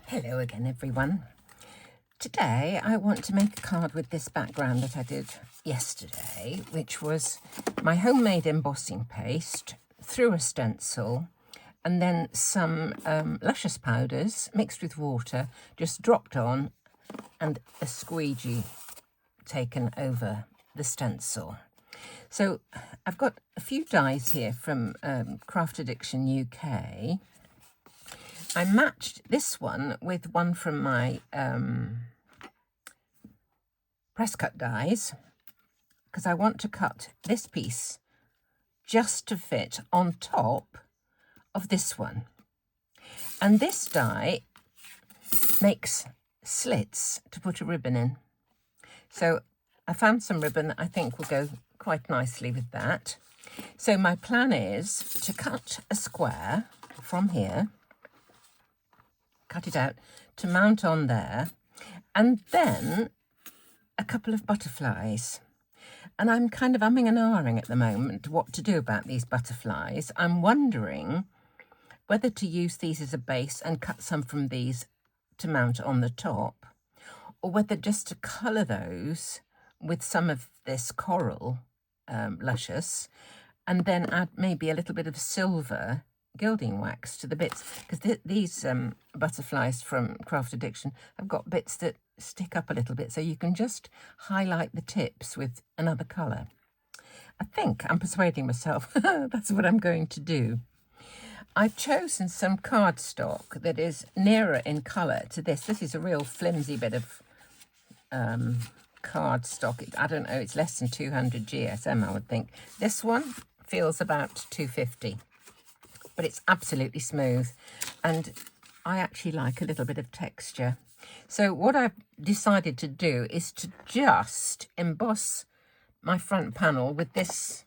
Hello again, everyone. Today I want to make a card with this background that I did yesterday, which was my homemade embossing paste through a stencil and then some luscious powders mixed with water, just dropped on, and a squeegee taken over the stencil. So I've got a few dies here from Craftreats UK. I matched this one with one from my press cut dies because I want to cut this piece just to fit on top of this one. And this die makes slits to put a ribbon in. So I found some ribbon that I think will go quite nicely with that. So my plan is to cut a square from here, cut it out to mount on there, and then a couple of butterflies. And I'm kind of umming and ahhing at the moment what to do about these butterflies. I'm wondering whether to use these as a base and cut some from these to mount on the top, or whether just to colour those with some of this coral luscious, and then add maybe a little bit of silver gilding wax to the bits, because these butterflies from Craftreats have got bits that stick up a little bit, so you can just highlight the tips with another colour. I think I'm persuading myself that's what I'm going to do. I've chosen some cardstock that is nearer in colour to this. This is a real flimsy bit of cardstock. I don't know, it's less than 200 GSM, I would think. This one feels about 250. But it's absolutely smooth, and I actually like a little bit of texture. So what I've decided to do is to just emboss my front panel with this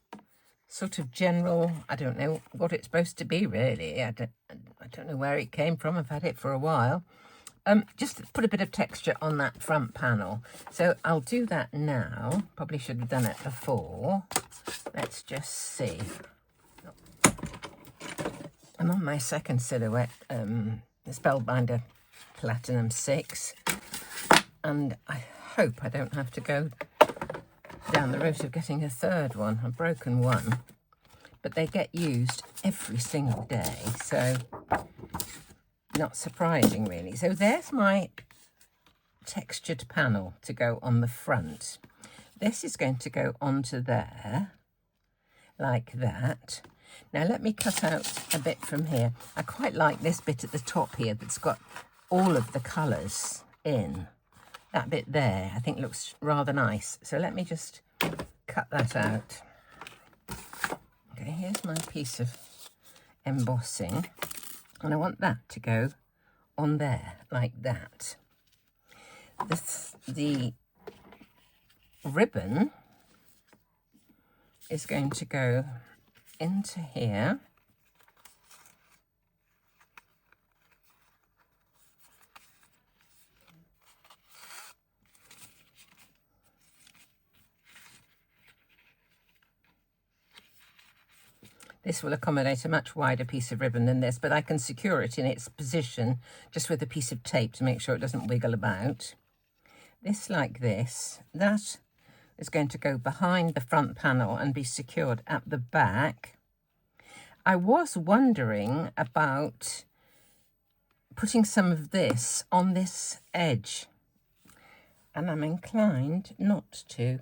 sort of general, I don't know what it's supposed to be really. I don't know where it came from. I've had it for a while. Just put a bit of texture on that front panel. So I'll do that now. Probably should have done it before. Let's just see. I'm on my second silhouette, the Spellbinder Platinum 6, and I hope I don't have to go down the route of getting a third one. I've broken one, but they get used every single day, so not surprising really. So there's my textured panel to go on the front. This is going to go onto there, like that. Now let me cut out a bit from here. I quite like this bit at the top here that's got all of the colours in. That bit there I think looks rather nice. So let me just cut that out. Okay, here's my piece of embossing, and I want that to go on there like that. The ribbon is going to go into here. This will accommodate a much wider piece of ribbon than this, but I can secure it in its position just with a piece of tape to make sure it doesn't wiggle about. This like this. That is going to go behind the front panel and be secured at the back. I was wondering about putting some of this on this edge, and I'm inclined not to.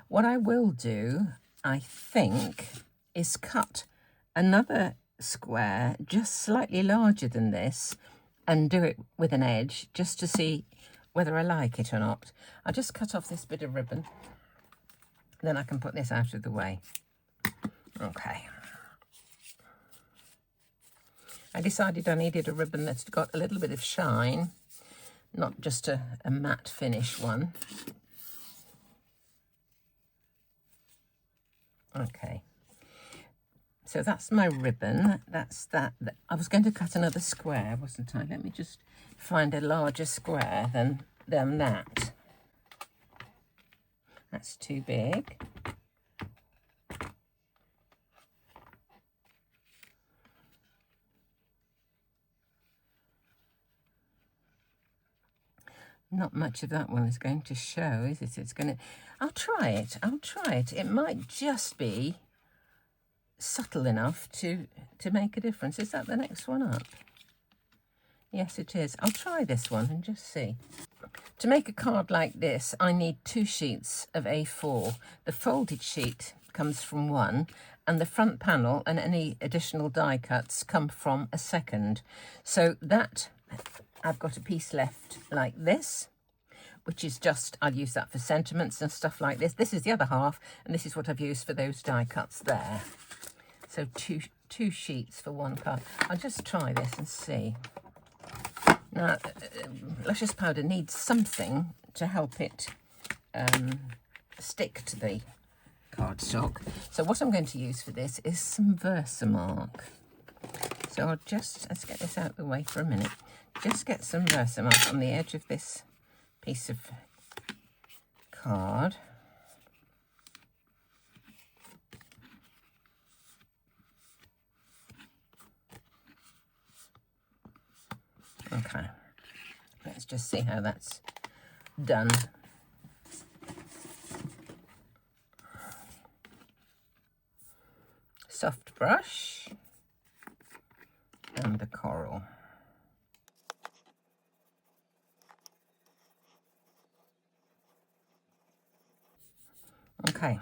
What I will do, I think, is cut another square just slightly larger than this and do it with an edge just to see whether I like it or not. I'll just cut off this bit of ribbon, then I can put this out of the way. Okay. I decided I needed a ribbon that's got a little bit of shine, not just a matte finish one. Okay. So that's my ribbon. That's that. I was going to cut another square, wasn't I? Let me just find a larger square than that. That's too big. not much of that one is going to show, is it? It's going to... I'll try it. I'll try it. It might just be subtle enough to make a difference. Is that the next one up? Yes, it is. I'll try this one and just see. To make a card like this, I need 2 sheets of A4. The folded sheet comes from one, and the front panel and any additional die cuts come from a second. So that, I've got a piece left like this, which is just, I'll use that for sentiments and stuff like this. This is the other half, and this is what I've used for those die cuts there. So two sheets for one card. I'll just try this and see. Now, luscious powder needs something to help it stick to the cardstock. So what I'm going to use for this is some Versamark. So I'll just, let's get this out of the way for a minute. Just get some Versamark on the edge of this piece of card. Okay, let's just see how that's done. Soft brush and the coral. Okay.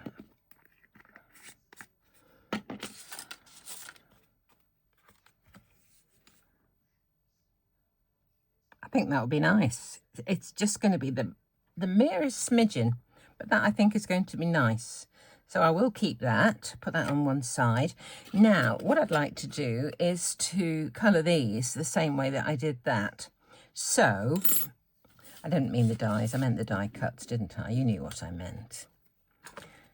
I think that would be nice. It's just going to be the merest smidgen, but that I think is going to be nice. So I will keep that, put that on one side. Now, what I'd like to do is to colour these the same way that I did that. So, I didn't mean the dies, I meant the die cuts, didn't I? You knew what I meant.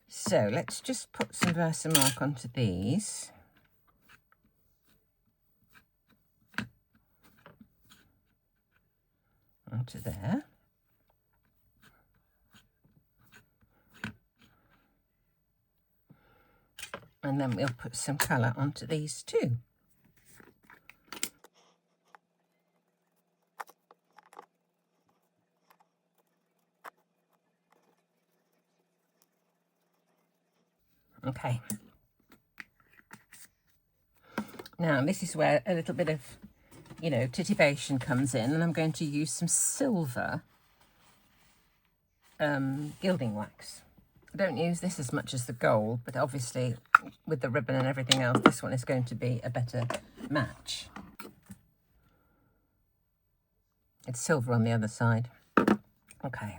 So, let's just put some Versamark onto these. Onto there. And then we'll put some colour onto these too. Okay. Now this is where a little bit of, you know, titivation comes in, and I'm going to use some silver gilding wax. I don't use this as much as the gold, but obviously with the ribbon and everything else, this one is going to be a better match. It's silver on the other side. Okay.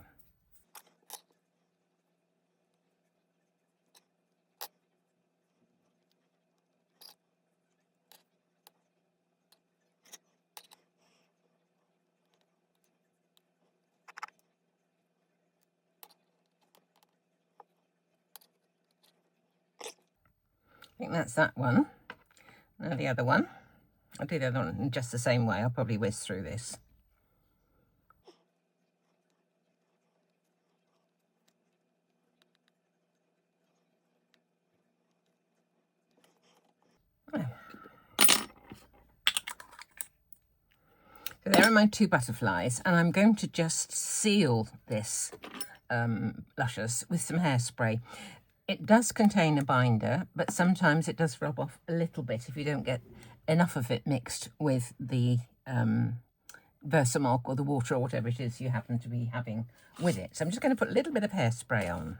I think that's that one. Now the other one. I'll do the other one in just the same way. I'll probably whiz through this. Oh. So there are my 2 butterflies, and I'm going to just seal this luscious with some hairspray. It does contain a binder, but sometimes it does rub off a little bit if you don't get enough of it mixed with the Versamark or the water or whatever it is you happen to be having with it. So I'm just going to put a little bit of hairspray on.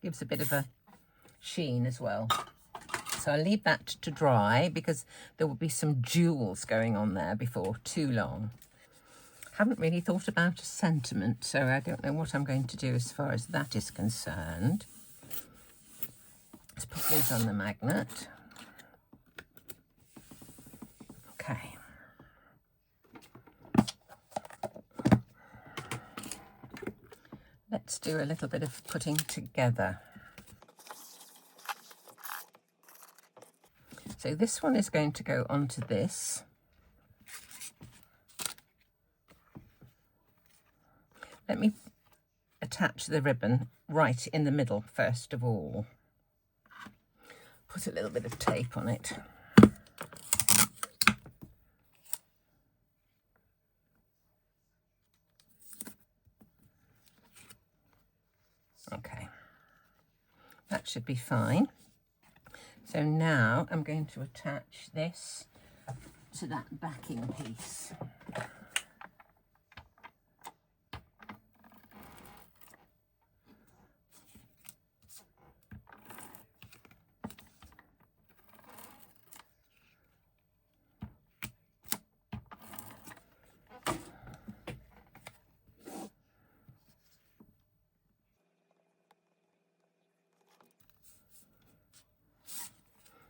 Gives a bit of a sheen as well. So I'll leave that to dry because there will be some jewels going on there before too long. Haven't really thought about a sentiment, so I don't know what I'm going to do as far as that is concerned. Let's put these on the magnet. Okay. Let's do a little bit of putting together. So this one is going to go onto this. Let me attach the ribbon right in the middle first of all. Put a little bit of tape on it. Okay, that should be fine. So now I'm going to attach this to that backing piece.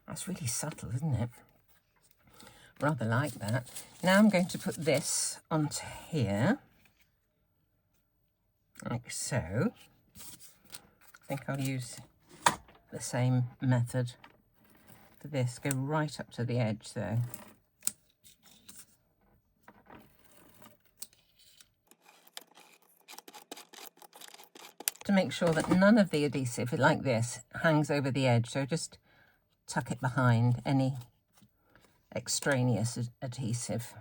That's really subtle, isn't it? Rather like that. Now I'm going to put this onto here, like so. I think I'll use the same method for this. Go right up to the edge though. To make sure that none of the adhesive, like this, hangs over the edge. So just tuck it behind any extraneous adhesive.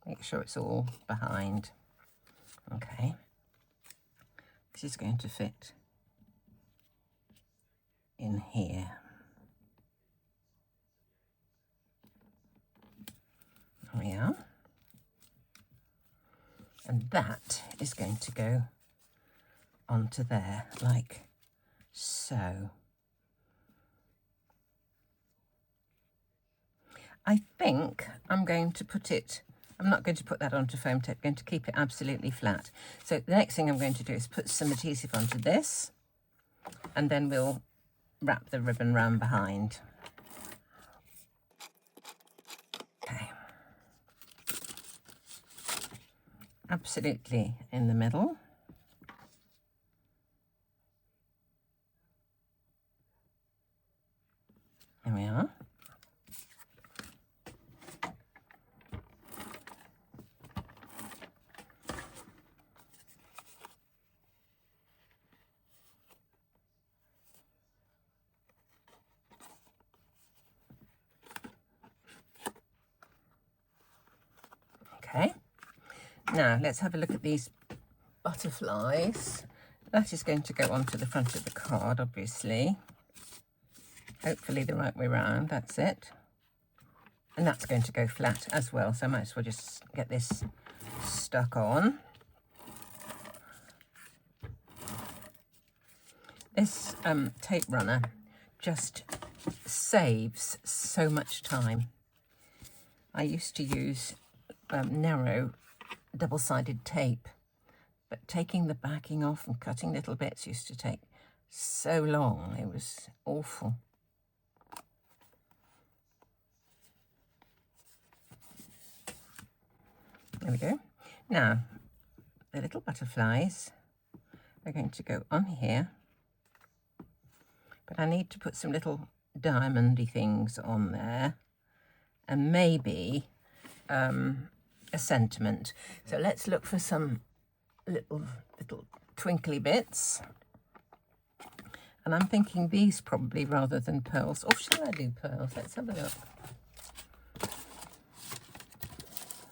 Make sure it's all behind. Okay. This is going to fit in here. There we are. And that is going to go onto there, like so. I think I'm going to put it, I'm not going to put that onto foam tape, I'm going to keep it absolutely flat. So the next thing I'm going to do is put some adhesive onto this, and then we'll wrap the ribbon round behind. Okay. Absolutely in the middle. There we are. Okay, now let's have a look at these butterflies. That is going to go onto the front of the card, obviously. Hopefully the right way round, that's it. And that's going to go flat as well, so I might as well just get this stuck on. This tape runner just saves so much time. I used to use narrow double-sided tape, but taking the backing off and cutting little bits used to take so long. It was awful. There we go. Now the little butterflies are going to go on here, but I need to put some little diamondy things on there, and maybe a sentiment. So let's look for some little twinkly bits. And I'm thinking these probably rather than pearls. Or shall I do pearls? Let's have a look.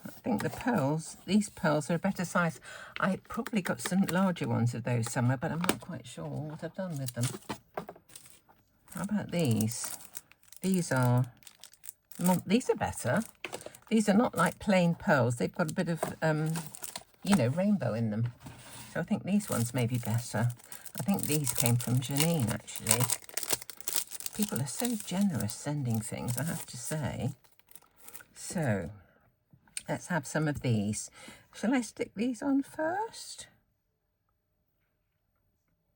I think the pearls, these pearls are a better size. I probably got some larger ones of those somewhere, but I'm not quite sure what I've done with them. How about these? These are better. These are not like plain pearls. They've got a bit of, you know, rainbow in them. So I think these ones may be better. I think these came from Janine, actually. People are so generous sending things, I have to say. So let's have some of these. Shall I stick these on first?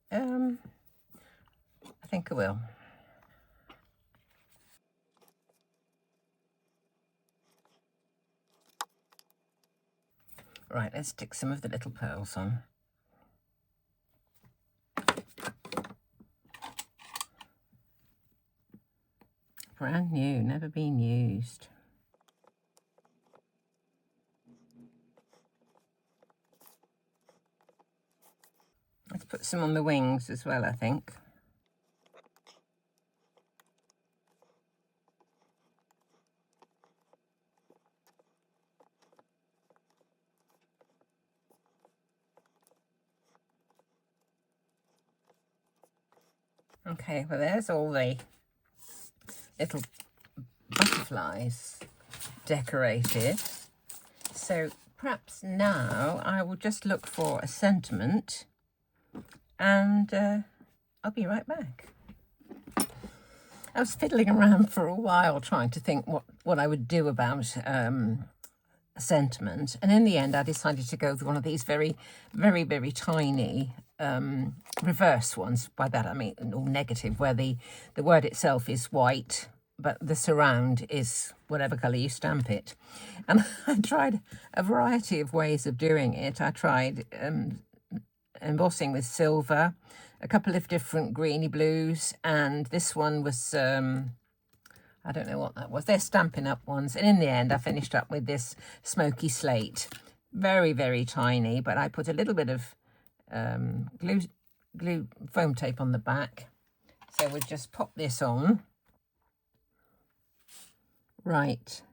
I think I will. Right, let's stick some of the little pearls on. Brand new, never been used. Let's put some on the wings as well, I think. Okay, well, there's all the little butterflies decorated. So perhaps now I will just look for a sentiment, and I'll be right back. I was fiddling around for a while trying to think what I would do about a sentiment, and in the end I decided to go with one of these very, very, very tiny reverse ones. By that I mean all negative, where the word itself is white but the surround is whatever colour you stamp it. And I tried a variety of ways of doing it. I tried embossing with silver, a couple of different greeny blues, and this one was I don't know what that was. They're Stampin' Up ones. And in the end I finished up with this smoky slate. Very, very tiny, but I put a little bit of glue foam tape on the back. So we'll just pop this on right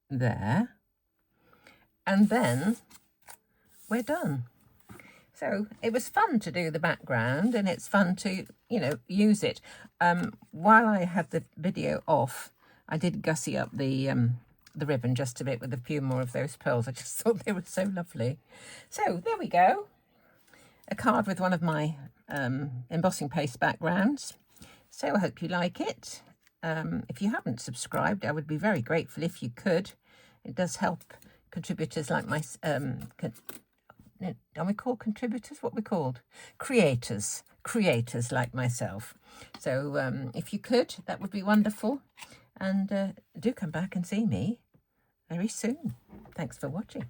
there, and then we're done. So it was fun to do the background, and it's fun to, you know, use it. While I had the video off, I did gussy up the ribbon just a bit with a few more of those pearls. I just thought they were so lovely. So there we go. A card with one of my embossing paste backgrounds. So I hope you like it. If you haven't subscribed, I would be very grateful if you could. It does help contributors like my... are we called contributors? What are we called? Creators like myself. So if you could, that would be wonderful. And do come back and see me very soon. Thanks for watching.